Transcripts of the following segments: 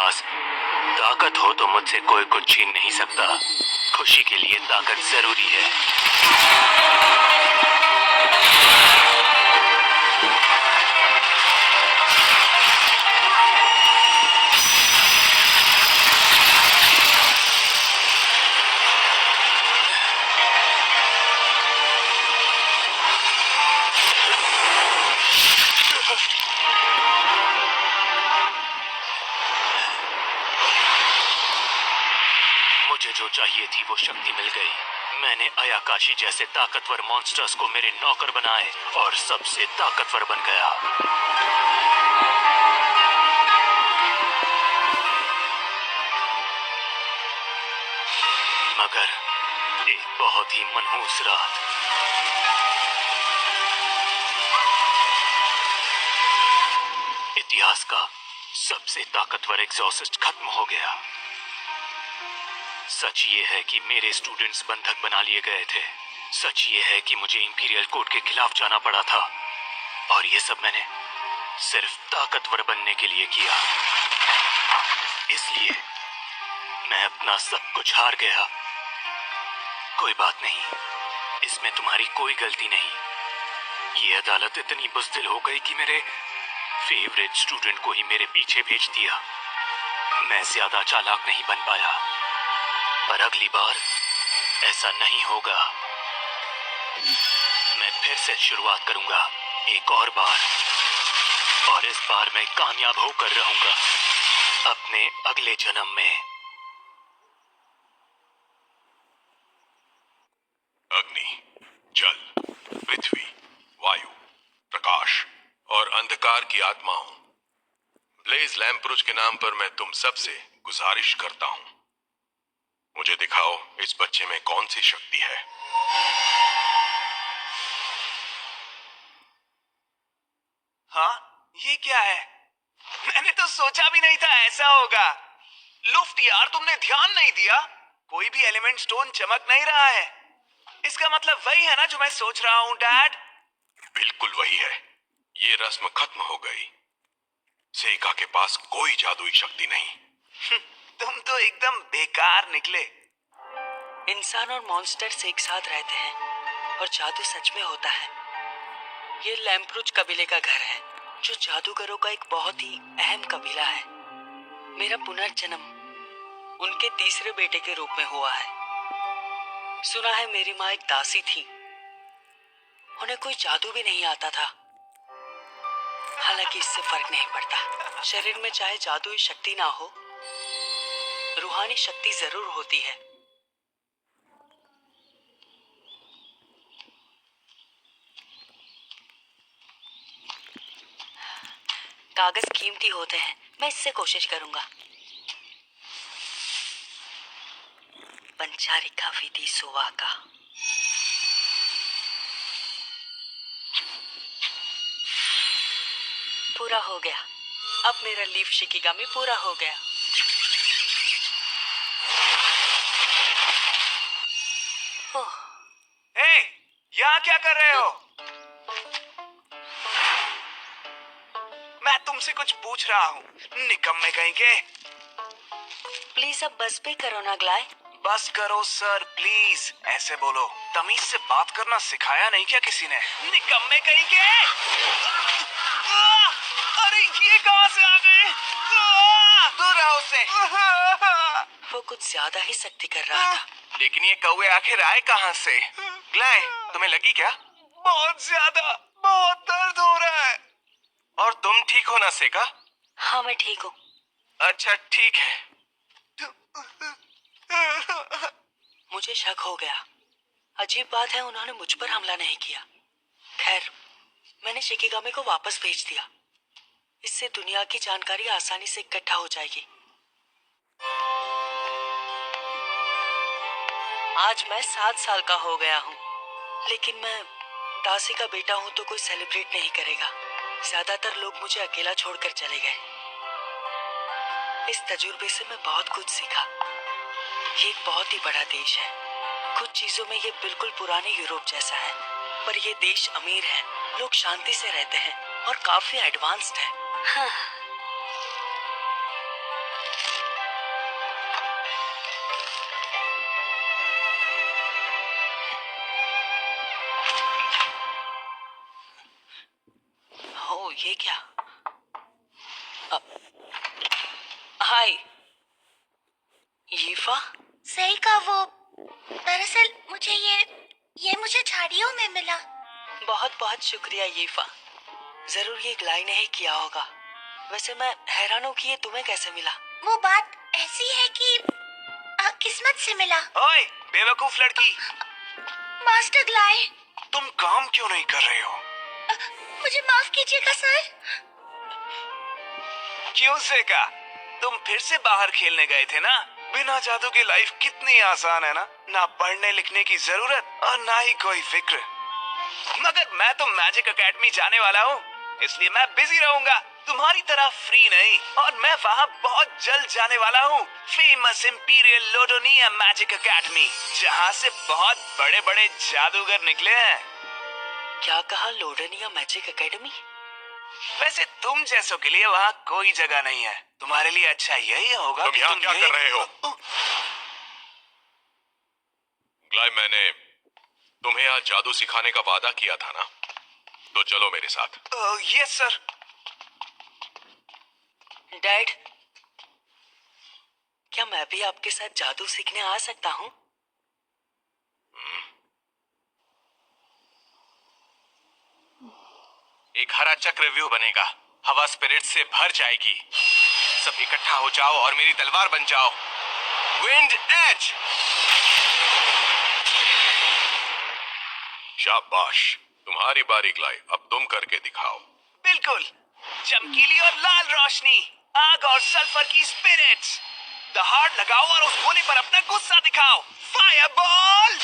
पास ताकत हो तो मुझसे कोई कुछ छीन नहीं सकता। खुशी के लिए ताकत जरूरी है। मुझे जो चाहिए थी वो शक्ति मिल गई। मैंने अयाकाशी जैसे ताकतवर मॉन्स्टर्स को मेरे नौकर बनाए और सबसे ताकतवर बन गया। मगर एक बहुत ही मनहूस रात। इतिहास का सबसे ताकतवर एग्जॉसिस्ट खत्म हो गया। सच ये है कि मेरे स्टूडेंट्स बंधक बना लिए गए थे। सच ये है कि मुझे इंपीरियल कोड के खिलाफ जाना पड़ा था। और ये सब मैंने सिर्फ ताकतवर बनने के लिए किया। इसलिए मैं अपना सब कुछ हार गया। कोई बात नहीं, इसमें तुम्हारी कोई गलती नहीं। ये अदालत इतनी बुज़दिल हो गई कि मेरे फेवरेट स्टूडेंट को ही मेरे पीछे भेज दिया। मैं ज्यादा चालाक नहीं बन पाया, पर अगली बार ऐसा नहीं होगा। मैं फिर से शुरुआत करूंगा, एक और बार, और इस बार मैं कामयाब होकर रहूंगा अपने अगले जन्म में। अग्नि, जल, पृथ्वी, वायु, प्रकाश और अंधकार की आत्मा हूं। ब्लेज लैम्प्रोच के नाम पर मैं तुम सबसे गुजारिश करता हूं, मुझे दिखाओ इस बच्चे में कौन सी शक्ति है। हाँ, ये क्या है? मैंने तो सोचा भी नहीं था ऐसा होगा। लुफ्ट यार, तुमने ध्यान नहीं दिया? कोई भी एलिमेंट स्टोन चमक नहीं रहा है। इसका मतलब वही है ना जो मैं सोच रहा हूँ, डैड? बिल्कुल वही है। ये रस्म खत्म हो गई। सेगा के पास कोई जादुई शक्ति नहीं। तुम तो एकदम बेकार निकले। इंसान और मॉन्स्टर्स एक साथ रहते हैं और जादू सच में होता है। ये लैम्प्रोच कबीले का घर है, जो जादूगरों का एक बहुत ही अहम कबीला है। मेरा पुनर्जन्म उनके तीसरे बेटे के रूप में हुआ है। सुना है मेरी माँ एक दासी थी, उन्हें कोई जादू भी नहीं आता था। हालांकि इससे फर्क नहीं पड़ता। शरीर में चाहे जादुई शक्ति ना हो, रूहानी शक्ति जरूर होती है। कागज कीमती होते हैं, मैं इससे कोशिश करूंगा। पंचारिका विधि सुवाका। पूरा हो गया। अब मेरा लीफ शिकिगामी पूरा हो गया। ओह, हे, यहाँ क्या कर रहे हो? मैं तुमसे कुछ पूछ रहा हूँ, निकम्मे कहीं के। प्लीज अब बस पे करो ना ग्लाय। बस करो सर, प्लीज। ऐसे बोलो। तमीज से बात करना सिखाया नहीं क्या किसी ने? निकम्मे कहीं के। अरे ये कहाँ से आ गए? दूर रहो उससे। वो कुछ ज्यादा ही सख्ती कर रहा था। लेकिन ये कौवे आखिर आए कहाँ से? ग्लाय, तुम्हें लगी क्या? बहुत ज्यादा, बहुत दर्द हो रहा है। और तुम ठीक हो ना सेगा? हाँ, मैं ठीक हूँ। अच्छा ठीक है। मुझे शक हो गया। अजीब बात है, उन्होंने मुझ पर हमला नहीं किया। खैर, मैंने शिकिगामी को वापस भेज दिया। इससे दुनिया की जानकारी आसानी से इकट्ठा हो जाएगी। आज मैं 7 साल का हो गया हूँ, लेकिन मैं दासी का बेटा हूँ तो कोई सेलिब्रेट नहीं करेगा। ज्यादातर लोग मुझे अकेला छोड़कर चले गए। इस तजुर्बे से मैं बहुत कुछ सीखा। ये एक बहुत ही बड़ा देश है। कुछ चीजों में ये बिल्कुल पुराने यूरोप जैसा है, पर ये देश अमीर है, लोग शांति से रहते हैं और काफी एडवांस्ड है। हाँ। ये क्या? हाय यीफा। सही कहा वो। दरअसल ये मुझे झाड़ियों में मिला। बहुत बहुत शुक्रिया यीफा। जरूर ये ग्लाई ने ही किया होगा। वैसे मैं हैरान हूँ कि ये तुम्हें कैसे मिला। वो बात ऐसी है कि किस्मत से मिला। ओए बेवकूफ लड़की, मास्टर ग्लाई, तुम काम क्यों नहीं कर रहे हो? मुझे माफ कीजिएगा सर। क्यों सेका? तुम फिर से बाहर खेलने गए थे ना? बिना जादू की लाइफ कितनी आसान है ना। ना पढ़ने लिखने की जरूरत और ना ही कोई फिक्र। मगर मैं तो मैजिक एकेडमी जाने वाला हूँ, इसलिए मैं बिजी रहूंगा। तुम्हारी तरह फ्री नहीं। और मैं वहाँ बहुत जल्द जाने वाला हूँ, फेमस इंपीरियल लोडोनिया मैजिक एकेडमी, जहाँ से बहुत बड़े बड़े जादूगर निकले हैं। क्या कहा? लोडनिया मैजिक एकेडमी? वैसे तुम जैसों के लिए वहाँ कोई जगह नहीं है। तुम्हारे लिए अच्छा यही होगा तुम कि यहाँ क्या कर रहे हो? ग्लाई, मैंने तुम्हें आज जादू सिखाने का वादा किया था ना, तो चलो मेरे साथ। Yes sir. डैड, क्या मैं भी आपके साथ जादू सीखने आ सकता हूँ? एक हरा चक्रव्यूह बनेगा, हवा स्पिरिट से भर जाएगी। सब इकट्ठा हो जाओ और मेरी तलवार बन जाओ। Wind edge. शाबाश, तुम्हारी बारी ग्लाई, अब तुम करके दिखाओ। बिल्कुल, चमकीली और लाल रोशनी, आग और सल्फर की स्पिरिट्स। दहाड़ लगाओ और उस गोले पर अपना गुस्सा दिखाओ। फायरबॉल।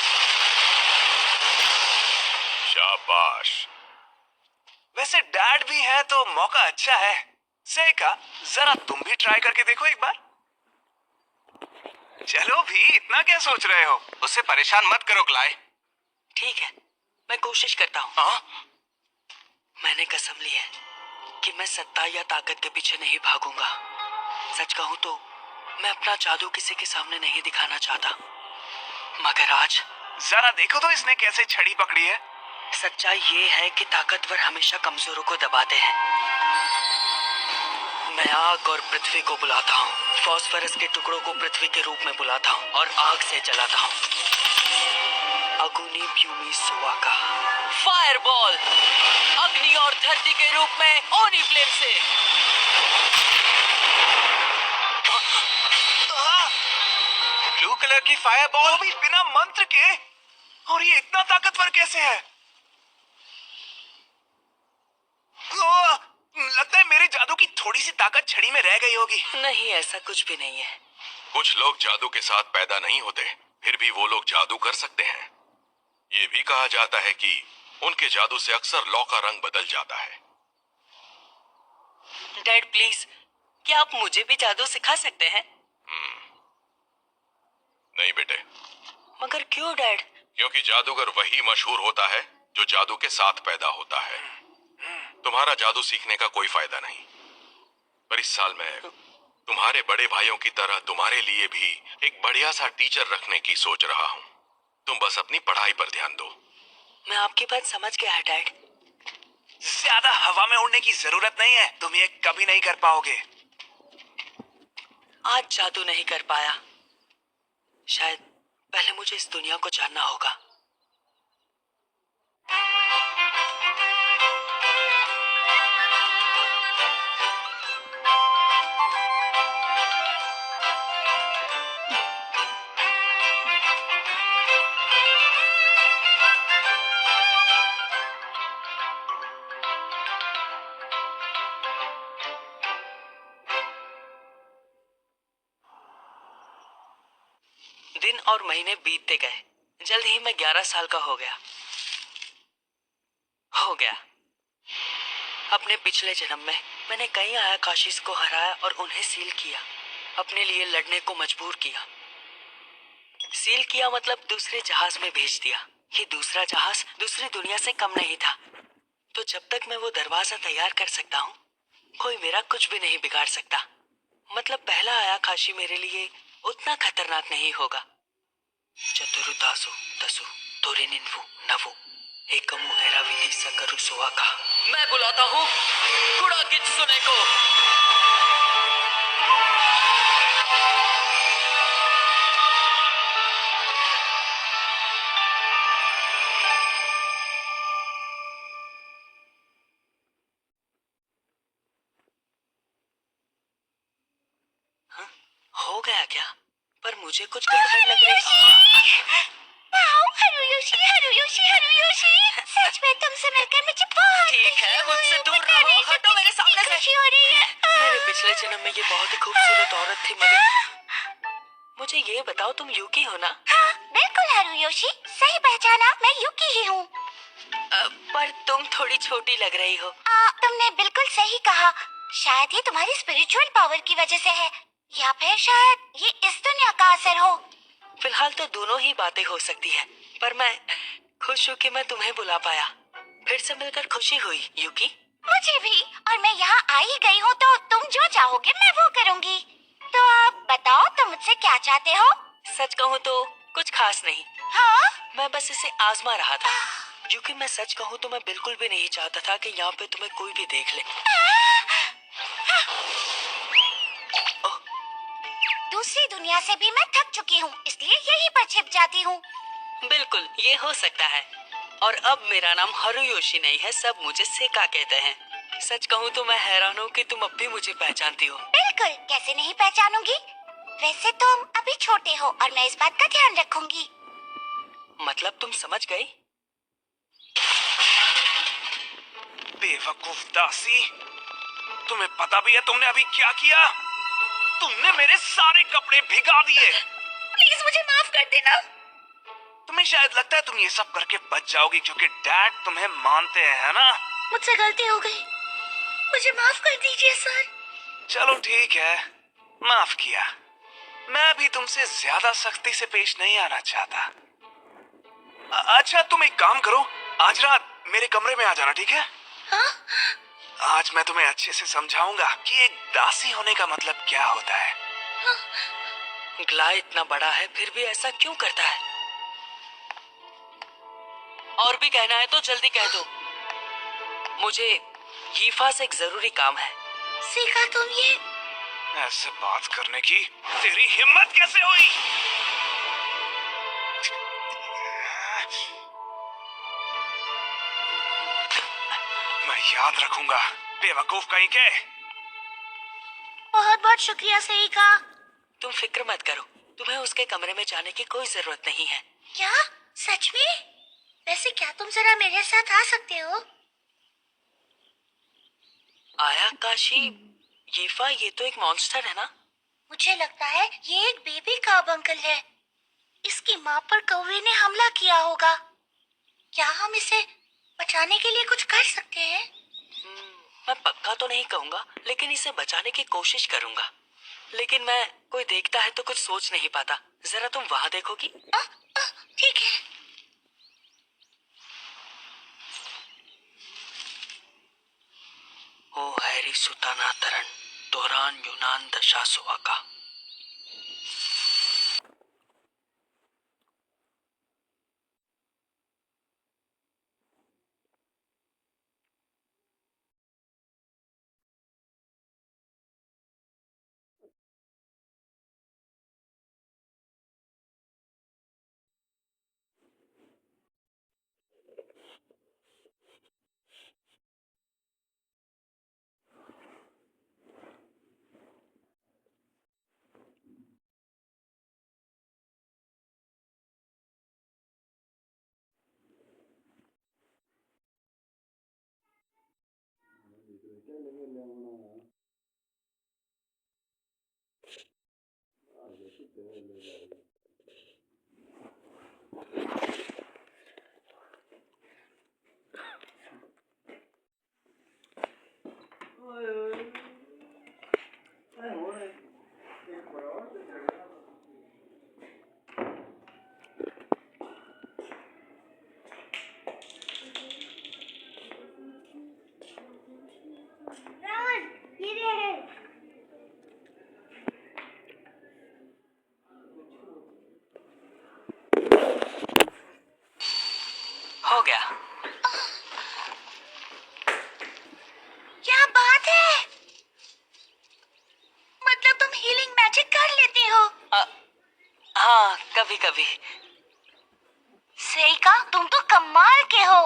शाबाश। वैसे डैड भी है तो मौका अच्छा है। सेका, जरा तुम भी ट्राई करके देखो एक बार। चलो भी, इतना क्या सोच रहे हो? उससे परेशान मत करो ग्लाई। ठीक है, मैं कोशिश करता हूँ। हाँ? मैंने कसम ली है कि मैं सत्ता या ताकत के पीछे नहीं भागूंगा। सच कहूँ तो मैं अपना जादू किसी के सामने नहीं दिखाना चाहता, मगर आज जरा देखो तो इसने कैसे छड़ी पकड़ी है। सच्चाई ये है कि ताकतवर हमेशा कमजोरों को दबाते हैं। मैं आग और पृथ्वी को बुलाता हूँ, फास्फोरस के टुकड़ों को पृथ्वी के रूप में बुलाता हूँ और आग से जलाता हूँ। अग्नि प्यूमी सुवाका। फायरबॉल, अग्नि और धरती के रूप में ओनी फ्लेम से। ब्लू कलर की फायरबॉल। वो भी बिना मंत्र के। और ये इतना ताकतवर कैसे है? लगता है मेरे जादू की थोड़ी सी ताकत छड़ी में रह गई होगी। नहीं, ऐसा कुछ भी नहीं है। कुछ लोग जादू के साथ पैदा नहीं होते, फिर भी वो लोग जादू कर सकते हैं। ये भी कहा जाता है कि उनके जादू से अक्सर लौ का रंग बदल जाता है। डैड प्लीज, क्या आप मुझे भी जादू सिखा सकते हैं? नहीं बेटे, मगर क्यों डैड? क्योंकि जादूगर वही मशहूर होता है जो जादू के साथ पैदा होता है। तुम्हारा जादू सीखने का कोई फायदा नहीं, पर इस साल मैं तुम्हारे बड़े भाइयों की तरह तुम्हारे लिए भी एक बढ़िया सा टीचर रखने की सोच रहा हूँ। तुम बस अपनी पढ़ाई पर ध्यान दो। मैं आपकी बात समझ गया है डैड। ज्यादा हवा में उड़ने की जरूरत नहीं है, तुम ये कभी नहीं कर पाओगे। आज जादू नहीं कर पाया, शायद पहले मुझे इस दुनिया को जानना होगा। दिन और महीने बीतते गए। जल्द ही मैं 11 साल का हो गया। अपने पिछले जन्म में मैंने कई आयाकाशीस को हराया और उन्हें सील किया, अपने लिए लड़ने को मजबूर किया। सील किया मतलब दूसरे जहाज में भेज दिया। ये दूसरा जहाज दूसरी दुनिया से कम नहीं था। तो जब तक मैं वो दरवाजा तैयार कर सकता हूँ, कोई मेरा कुछ भी नहीं बिगाड़ सकता। मतलब पहला आयाकाशी मेरे लिए उतना खतरनाक नहीं होगा। चतुरु तासु तसु तोरिनिन्वु नवु एकमु एरा विदिसा करू सुवाका। मैं बुलाता हूँ कुड़ा गित्सुने को। हो गया क्या? पर मुझे कुछ गड़बड़ लग रही है। हारुयोशी, सच में तुमसे मिलकर मुझे बहुत ठीक खुशी है, हुई। मुझसे दूर पता रहो, नहीं हटो मेरे कितनी सामने से। खुशी हो रही है। मेरे पिछले जन्म में ये बहुत ही खूबसूरत औरत थी, मगर मुझे ये बताओ तुम यूकी हो ना? हाँ, बिल्कुल हारुयोशी, सही पहचाना, मैं यूकी ही हूँ। पर तुम थोड़ी छोटी लग रही हो। तुमने बिल्कुल सही कहा। शायद ये तुम्हारी स्पिरिचुअल पावर की वजह से है, या फिर शायद ये इस दुनिया का असर हो। फिलहाल तो दोनों ही बातें हो सकती है, पर मैं खुश हूँ कि मैं तुम्हें बुला पाया। फिर से मिलकर खुशी हुई यूकी। मुझे भी, और मैं यहाँ आ ही गई हूँ तो तुम जो चाहोगे मैं वो करूँगी। तो आप बताओ, तुम मुझसे क्या चाहते हो? सच कहूँ तो कुछ खास नहीं, हाँ? मैं बस इसे आजमा रहा था। क्योंकि मैं सच कहूँ तो मैं बिल्कुल भी नहीं चाहता था कि यहाँ पे तुम्हें कोई भी देख ले। दूसरी दुनिया से भी मैं थक चुकी हूँ, इसलिए यहीं पर छिप जाती हूँ। बिल्कुल, ये हो सकता है। और अब मेरा नाम हारुयोशी नहीं है, सब मुझे सेका कहते हैं। सच कहूँ तो मैं हैरान हूँ कि तुम अब भी मुझे पहचानती हो। बिल्कुल, कैसे नहीं पहचानूंगी। वैसे तुम अभी छोटे हो और मैं इस बात का ध्यान रखूंगी। मतलब तुम समझ गई? बेवकूफ दासी, तुम्हें पता भी है तुमने अभी क्या किया? तुमने मेरे सारे कपड़े भिगा दिए। प्लीज मुझे माफ कर देना। तुम्हें शायद लगता है तुम ये सब करके बच जाओगी क्योंकि डैड तुम्हें मानते हैं, है ना? मुझसे गलती हो गई, मुझे माफ कर दीजिए सर। चलो ठीक है, माफ किया। मैं भी तुमसे ज्यादा सख्ती से पेश नहीं आना चाहता। अच्छा, तुम एक काम करो, आज रात मेरे कमरे में आ जाना, ठीक है? हाँ? आज मैं तुम्हें अच्छे से समझाऊंगा कि एक दासी होने का मतलब क्या होता है। ग्ला इतना बड़ा है फिर भी ऐसा क्यों करता है? और भी कहना है तो जल्दी कह दो। मुझे यीफा से एक जरूरी काम है। सीखा तुम ये? ऐसे बात करने की तेरी हिम्मत कैसे हुई? मैं याद रखूंगा, बेवकूफ कहीं के। बहुत बहुत शुक्रिया सेका। तुम फिक्र मत करो, तुम्हें उसके कमरे में जाने की कोई जरूरत नहीं है। क्या? सच में? वैसे क्या तुम जरा मेरे साथ आ सकते हो? आया काशी, यीफा ये तो एक मॉन्स्टर है ना? मुझे लगता है ये एक बेबी काब अंकल है। इसकी माँ पर कौवे ने हमला किया होगा। क्या हम इसे बचाने के लिए कुछ कर सकते हैं? मैं पक्का तो नहीं कहूंगा, लेकिन इसे बचाने की कोशिश करूंगा। लेकिन मैं कोई देखता है तो कुछ सोच नहीं पाता। जरा तुम वहां देखोगी? ठीक है। ओ हैरी सुताना तरन दौरान यूनान दशा सुवाका। हो गया, क्या बात है? मतलब तुम हीलिंग मैजिक कर लेती हो? हाँ, कभी कभी। सेइका, तुम तो कमाल के हो।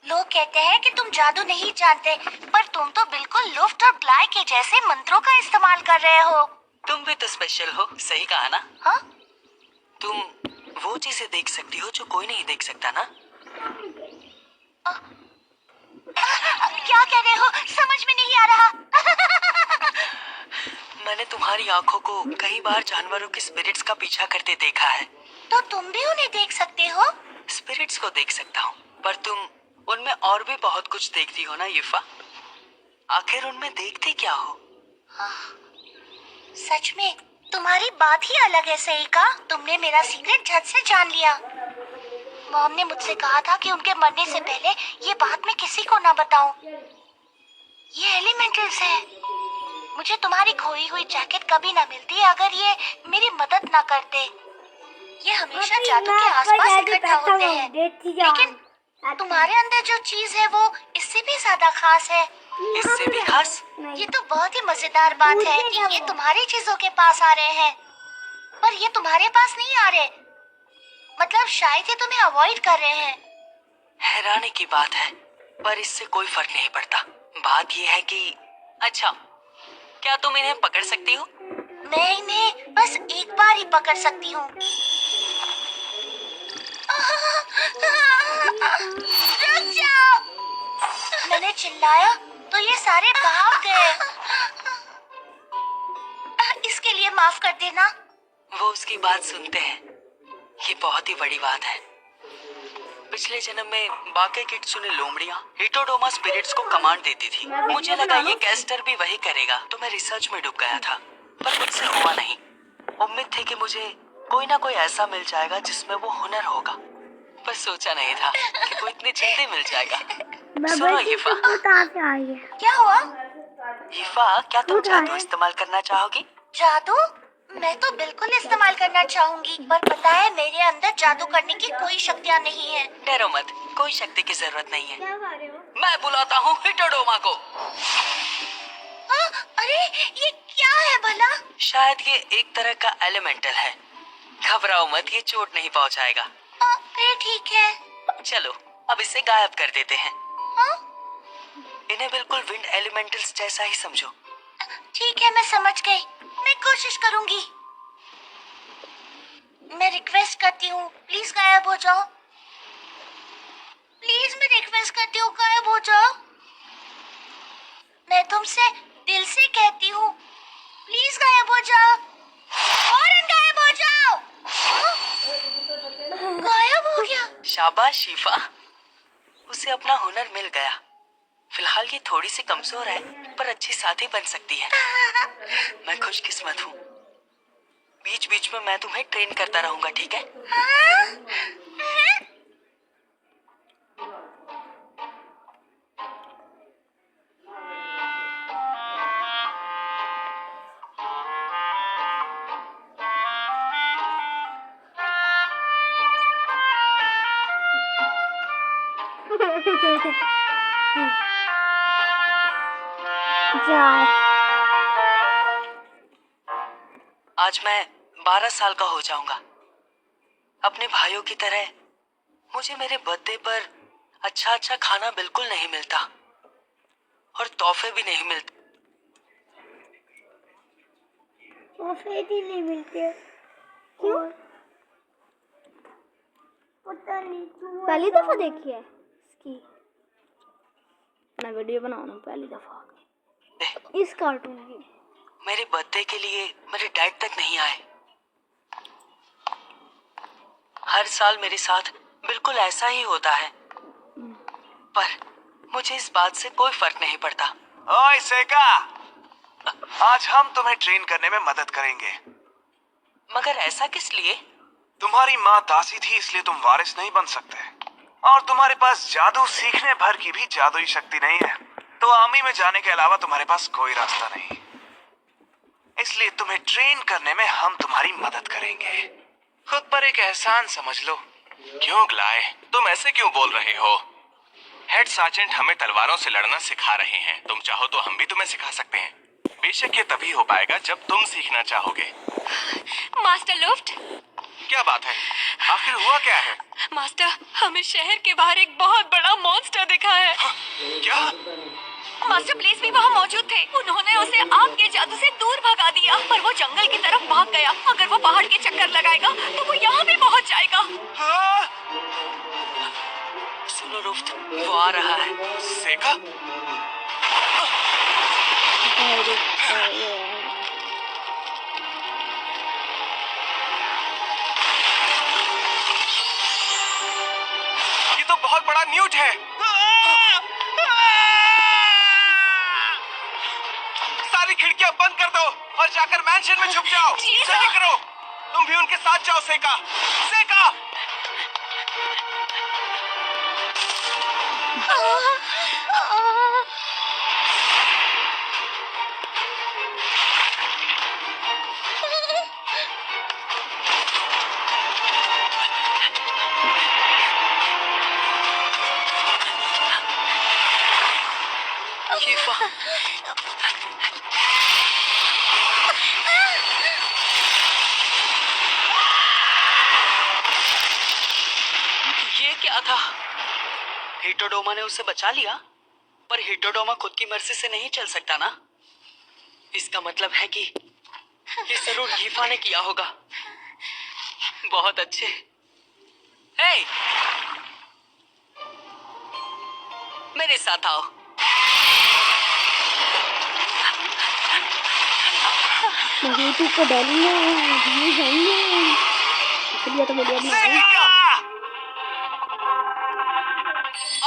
लोग कहते हैं कि तुम जादू नहीं जानते, पर तुम तो बिल्कुल लुफ्ट और ग्लाय के जैसे मंत्रों का इस्तेमाल कर रहे हो। तुम भी तो स्पेशल हो, सही कहा ना? हाँ? तुम वो चीजें देख सकती हो जो कोई नहीं देख सकता ना? क्या कह रहे हो? समझ में नहीं आ रहा। मैंने तुम्हारी आंखों को कई बार जानवरों के स्पिरिट्स का पीछा करते देखा है। तो तुम भी उन्हें देख सकते हो? स्पिरिट्स को देख सकता हूँ, पर तुम उनमें और भी बहुत कुछ देखती हो ना यूफा। आखिर उनमें देखते क्या हो? सच में तुम्हारी बात ही अलग है सेइका। तुमने मेरा सीक्रेट झट से जान लिया। मॉम ने मुझसे कहा था कि उनके मरने से पहले ये बात मैं किसी को ना बताऊं। ये एलिमेंटल्स है। मुझे तुम्हारी खोई हुई जैकेट कभी ना मिलती अगर ये मेरी मदद ना करते। ये हमेशा जादू के आसपास इकट्ठा होते हैं, लेकिन तुम्हारे अंदर जो चीज है वो इससे भी ज्यादा खास है। इससे भी खास? ये तो बहुत ही मजेदार बात है कि ये तुम्हारी चीजों के पास आ रहे हैं, पर ये तुम्हारे पास नहीं आ रहे। मतलब शायद ये तुम्हें अवॉइड कर रहे हैं। हैरानी की बात है, पर इससे कोई फर्क नहीं पड़ता। बात ये है कि अच्छा, क्या तुम इन्हें पकड़ सकती हो? मैं इन्हें बस एक बार ही पकड़ सकती हूँ। रुक जाओ! मैंने चिल्लाया तो ये सारे भाग गए। इसके लिए माफ कर देना। वो उसकी बात सुनते हैं। ये बहुत ही बड़ी बात है। पिछले जन्म में बाके किट्सू ने लोमड़ियां हिटोडोमा स्पिरिट्स को कमांड देती थी। मुझे लगा ये कैस्टर भी वही करेगा, तो मैं रिसर्च में डूब गया था, पर मुझसे हुआ नहीं। उम्मीद थी कि मुझे कोई ना कोई ऐसा मिल जाएगा जिसमें वो हुनर होगा, पर सोचा नहीं था कि वो इतनी जल्दी मिल जाएगा। सुनो यीफा। क्या हुआ? यीफा, क्या तुम जादू इस्तेमाल करना चाहोगी? जादू? मैं तो बिल्कुल इस्तेमाल करना चाहूंगी, पर पता है मेरे अंदर जादू करने की कोई शक्तियाँ नहीं है। डरो मत, कोई शक्ति की जरूरत नहीं है। मैं बुलाता हूँ हिटोडोमा को। अरे ये क्या है भला? शायद ये एक तरह का एलिमेंटल है। घबराओ मत, ये चोट नहीं पहुँचाएगा। फिर ठीक है। चलो अब इसे गायब कर देते हैं। हाँ? इन्हें बिल्कुल विंड एलिमेंटल्स जैसा ही समझो। ठीक है, मैं समझ गई। मैं कोशिश करूंगी। मैं रिक्वेस्ट करती हूँ, प्लीज गायब हो जाओ। प्लीज मैं रिक्वेस्ट करती हूँ, गायब हो जाओ। मैं तुमसे दिल से कहती हूँ, प्लीज गायब हो जाओ। फौरन गायब हो जाओ। गायब हो गया। शाबाश शीफा, उसे अपना हुनर मिल गया। फिलहाल ये थोड़ी सी कमजोर है, पर अच्छी साथी बन सकती है। मैं खुशकिस्मत हूँ। बीच बीच में मैं तुम्हें ट्रेन करता रहूंगा, ठीक है? आज मैं 12 साल का हो जाऊंगा। अपने भाइयों की तरह मुझे मेरे बर्थडे पर अच्छा अच्छा खाना बिल्कुल नहीं मिलता, और तोहफे भी नहीं मिलते। तोहफे भी नहीं मिलते। क्यों? पता नहीं क्यों। पहली दफा देखी है इसकी। मैं वीडियो बना रहा हूँ पहली दफा इस कार्टून की। मेरे बर्थडे के लिए मेरे डैड तक नहीं आए। हर साल मेरे साथ बिल्कुल ऐसा ही होता है, पर मुझे इस बात से कोई फर्क नहीं पड़ता। ओए सेका, आज हम तुम्हें ट्रेन करने में मदद करेंगे। मगर ऐसा किस लिए? तुम्हारी माँ दासी थी, इसलिए तुम वारिस नहीं बन सकते, और तुम्हारे पास जादू सीखने भर की भी जादुई शक्ति नहीं है, तो आर्मी में जाने के अलावा तुम्हारे पास कोई रास्ता नहीं। इसलिए तुम्हें ट्रेन करने में हम तुम्हारी मदद करेंगे। खुद पर एक एहसान समझ लो। क्यों ग्लाय, तुम ऐसे क्यों बोल रहे हो? हेड सार्जेंट हमें तलवारों से लड़ना सिखा रहे हैं। तुम चाहो तो हम भी तुम्हें सिखा सकते हैं। बेशक ये तभी हो पाएगा जब तुम सीखना चाहोगे। मास्टर लुफ्ट, क्या बात है? आखिर हुआ क्या है? मास्टर, हमें शहर के बाहर एक बहुत बड़ा मॉन्स्टर दिखा है। क्या? मास्टर प्लेस भी वहाँ मौजूद थे। उन्होंने उसे आग के जादू से दूर भगा दिया, पर वो जंगल की तरफ भाग गया। अगर वो पहाड़ के चक्कर लगाएगा तो वो यहाँ भी पहुँच जाएगा। हाँ? सुनो रुफ्त, वो आ रहा है। सेका? ये तो बहुत बड़ा न्यूट है। सारी खिड़कियां बंद कर दो और जाकर मैंशन में छुप जाओ। जी सर। जल्दी करो, तुम भी उनके साथ जाओ। सेका, सेका। हीफा, ये क्या था? हिटोडोमा ने उसे बचा लिया, पर हिटोडोमा खुद की मर्जी से नहीं चल सकता ना। इसका मतलब है कि ये जरूर हीफा ने किया होगा। बहुत अच्छे। हे, मेरे साथ आओ। यूट्यूब को डालूंगा, व्यूज आएंगे, इसलिए तो वीडियो बना रहा हूँ।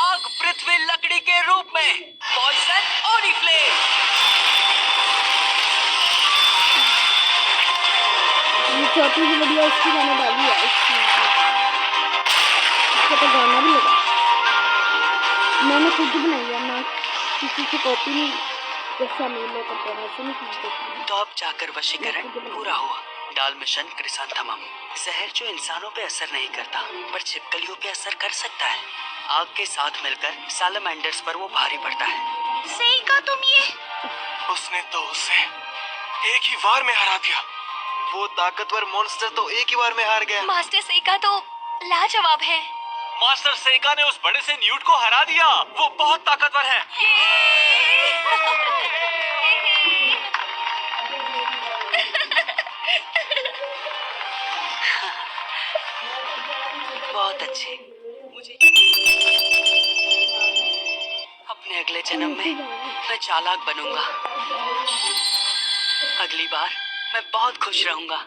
आग पृथ्वी लकड़ी के रूप में, पॉइजन ओरिफ्लेम। ये चौथी की वीडियो इसकी मैंने डाली है। इसको तो गाना भी लगा, मैंने खुद ही बनाई है, ना किसी से कॉपी नहीं। जैसा मेले करते हैं वैसे नहीं की। तो अब जाकर वशीकरण पूरा हुआ। डाल मिशन क्रिसांथेमम। जहर जो इंसानों पे असर नहीं करता, पर छिपकलियों पे असर कर सकता है। आग के साथ मिलकर सालामैंडर्स पर वो भारी पड़ता है। सेका, तुम ये उसने तो उसे एक ही वार में हरा दिया। वो ताकतवर मॉन्स्टर तो एक ही बार में हार गया। मास्टर सेका तो लाजवाब है। मास्टर सेका ने उस बड़े से न्यूट को हरा दिया। वो बहुत ताकतवर है। बहुत अच्छे। मुझे अपने अगले जन्म में मैं चालाक बनूंगा। अगली बार मैं बहुत खुश रहूंगा।